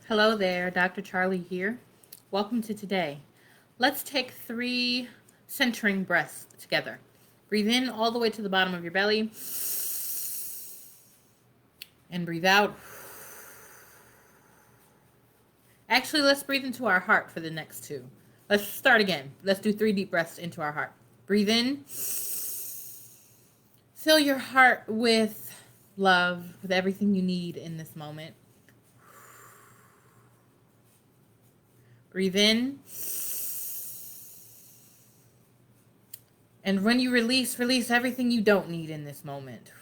Hello there, Dr. Charlie here. Welcome to today. Let's take 3 centering breaths together. Breathe in all the way to the bottom of your belly and breathe out. Actually, let's breathe into our heart for the next 2. Let's start again. Let's do 3 deep breaths into our heart. Breathe in. Fill your heart with love, with everything you need in this moment. Breathe in. And when you release everything you don't need in this moment.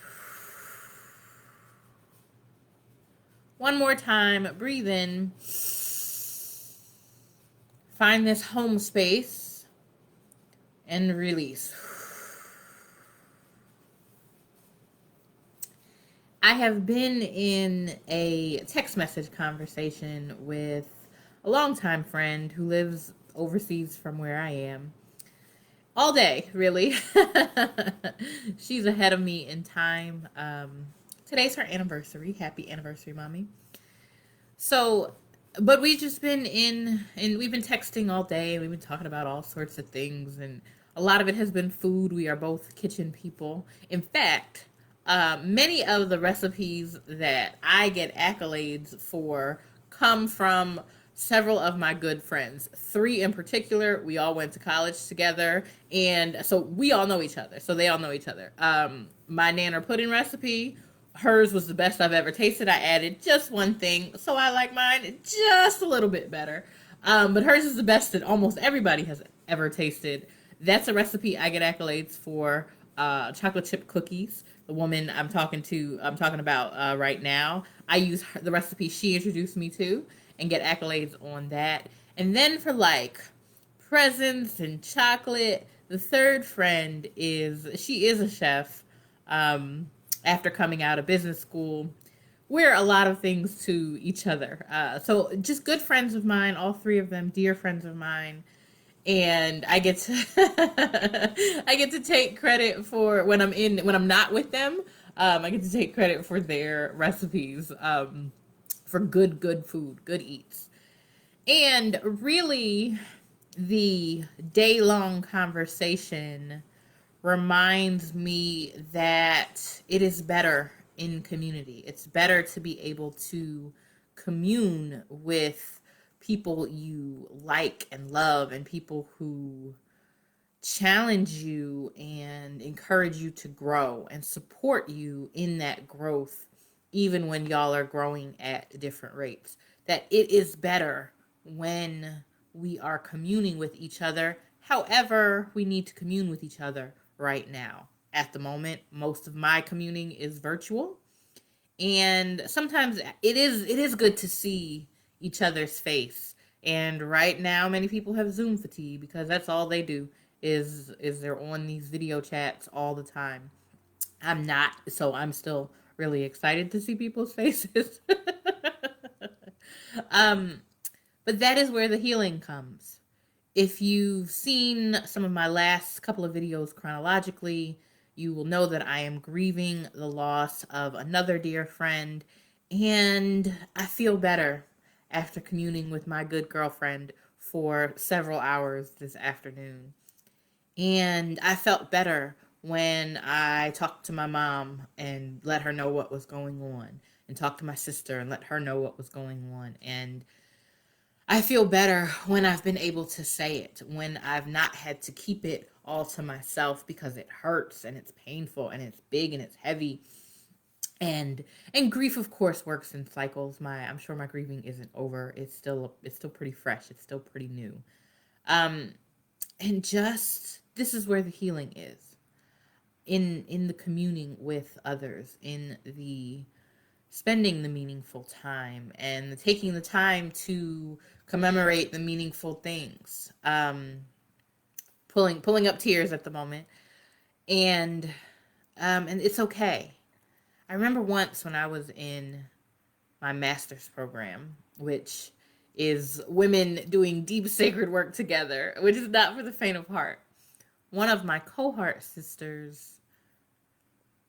One more time. Breathe in. Find this home space and release. I have been in a text message conversation with a longtime friend who lives overseas from where I am. All day, really. She's ahead of me in time. Today's her anniversary. Happy anniversary, mommy. So, but we've just been and we've been texting all day. We've been talking about all sorts of things, and a lot of it has been food. We are both kitchen people. In fact, many of the recipes that I get accolades for come from several of my good friends. 3 in particular, we all went to college together, and so we all know each other. So they all know each other. My nanner pudding recipe, hers was the best I've ever tasted. I added just one thing, so I like mine just a little bit better. But hers is the best that almost everybody has ever tasted. That's a recipe I get accolades for. Chocolate chip cookies. The woman I'm talking about right now. I use the recipe she introduced me to and get accolades on that. And then for like presents and chocolate, the third friend she is a chef. After coming out of business school, we're a lot of things to each other. So just good friends of mine, all 3 of them, dear friends of mine. And I get to I get to take credit for when I'm not with them. I get to take credit for their recipes, for good food, good eats. And really, the day-long conversation reminds me that it is better in community. It's better to be able to commune with people you like and love, and people who challenge you and encourage you to grow and support you in that growth, even when y'all are growing at different rates. That it is better when we are communing with each other. However, we need to commune with each other right now. At the moment, most of my communing is virtual. And sometimes it is good to see each other's face. And right now, many people have Zoom fatigue because that's all they do is they're on these video chats all the time. I'm not, so I'm still really excited to see people's faces. um, but that is where the healing comes. If you've seen some of my last couple of videos chronologically, you will know that I am grieving the loss of another dear friend, and I feel better after communing with my good girlfriend for several hours this afternoon. And I felt better when I talked to my mom and let her know what was going on, and talked to my sister and let her know what was going on. And I feel better when I've been able to say it, when I've not had to keep it all to myself because it hurts and it's painful and it's big and it's heavy. And grief, of course, works in cycles. I'm sure my grieving isn't over. It's still pretty fresh. It's still pretty new. Um and just this is where the healing is, in the communing with others, in the spending the meaningful time and taking the time to commemorate the meaningful things. Pulling up tears at the moment, and it's okay. I remember once when I was in my master's program, which is women doing deep sacred work together, which is not for the faint of heart. One of my cohort sisters,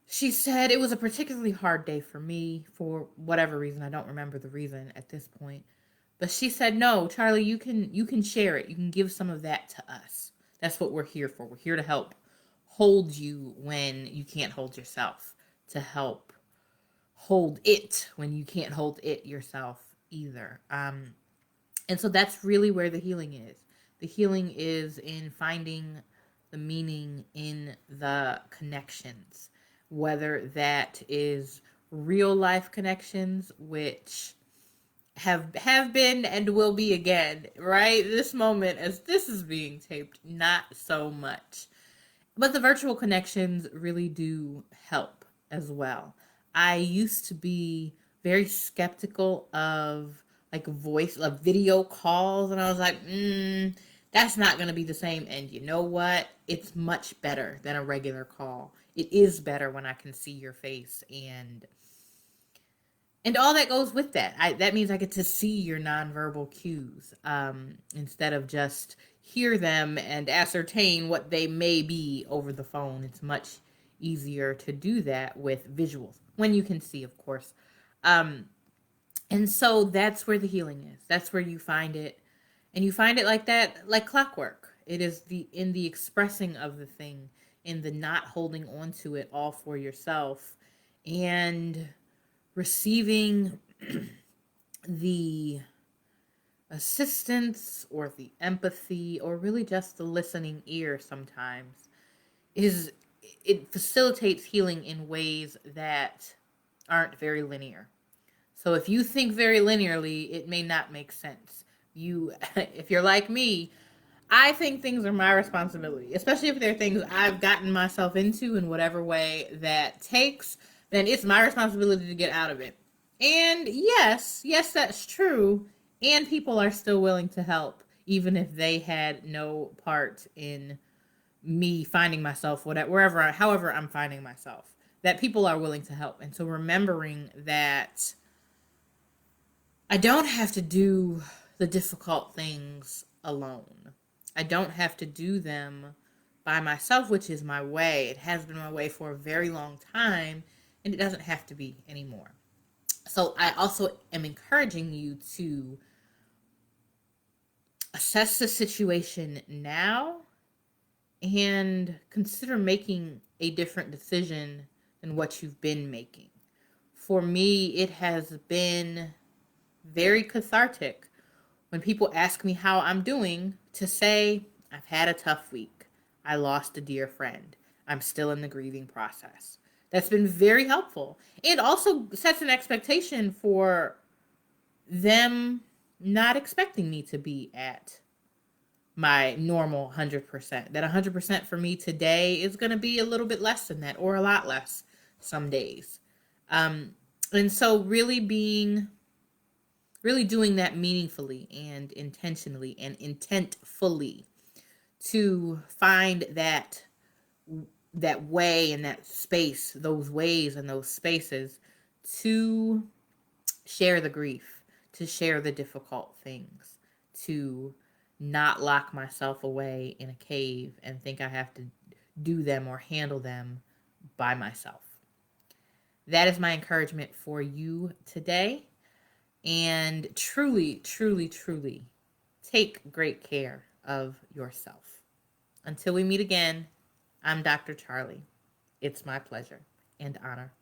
she said it was a particularly hard day for me for whatever reason. I don't remember the reason at this point. But she said, "No, Charlie, you can share it. You can give some of that to us. That's what we're here for. We're here to help hold you when you can't hold yourself, to help hold it when you can't hold it yourself either." And so that's really where the healing is. The healing is in finding the meaning in the connections, whether that is real life connections, which have been and will be again, right? This moment, as this is being taped, not so much. But the virtual connections really do help as well. I used to be very skeptical of like voice, of video calls, and I was like, that's not going to be the same. And you know what? It's much better than a regular call. It is better when I can see your face and all that goes with that. That means I get to see your nonverbal cues, instead of just hear them and ascertain what they may be over the phone. It's much easier to do that with visuals when you can see, of course. Um, and so that's where the healing is. That's where you find it, and you find it like that, like clockwork. It is in the expressing of the thing, in the not holding on to it all for yourself, and receiving the assistance or the empathy or really just the listening ear sometimes is it facilitates healing in ways that aren't very linear. So if you think very linearly, it may not make sense. You if you're like me, I think things are my responsibility, especially if they're things I've gotten myself into in whatever way that takes, then it's my responsibility to get out of it. And yes, that's true. And people are still willing to help, even if they had no part in me finding myself, however I'm finding myself. That people are willing to help. And so remembering that I don't have to do the difficult things alone. I don't have to do them by myself, which is my way. It has been my way for a very long time, and it doesn't have to be anymore. So I also am encouraging you to assess the situation now and consider making a different decision than what you've been making. For me, it has been very cathartic when people ask me how I'm doing to say, I've had a tough week. I lost a dear friend. I'm still in the grieving process. That's been very helpful. It also sets an expectation for them not expecting me to be at my normal 100%. That 100% for me today is going to be a little bit less than that, or a lot less some days. And so really doing that meaningfully and intentionally and intentfully to find that way and that space, those ways and those spaces to share the grief, to share the difficult things, to not lock myself away in a cave and think I have to do them or handle them by myself. That is my encouragement for you today. And truly, truly, truly take great care of yourself. Until we meet again, I'm Dr. Charli. It's my pleasure and honor.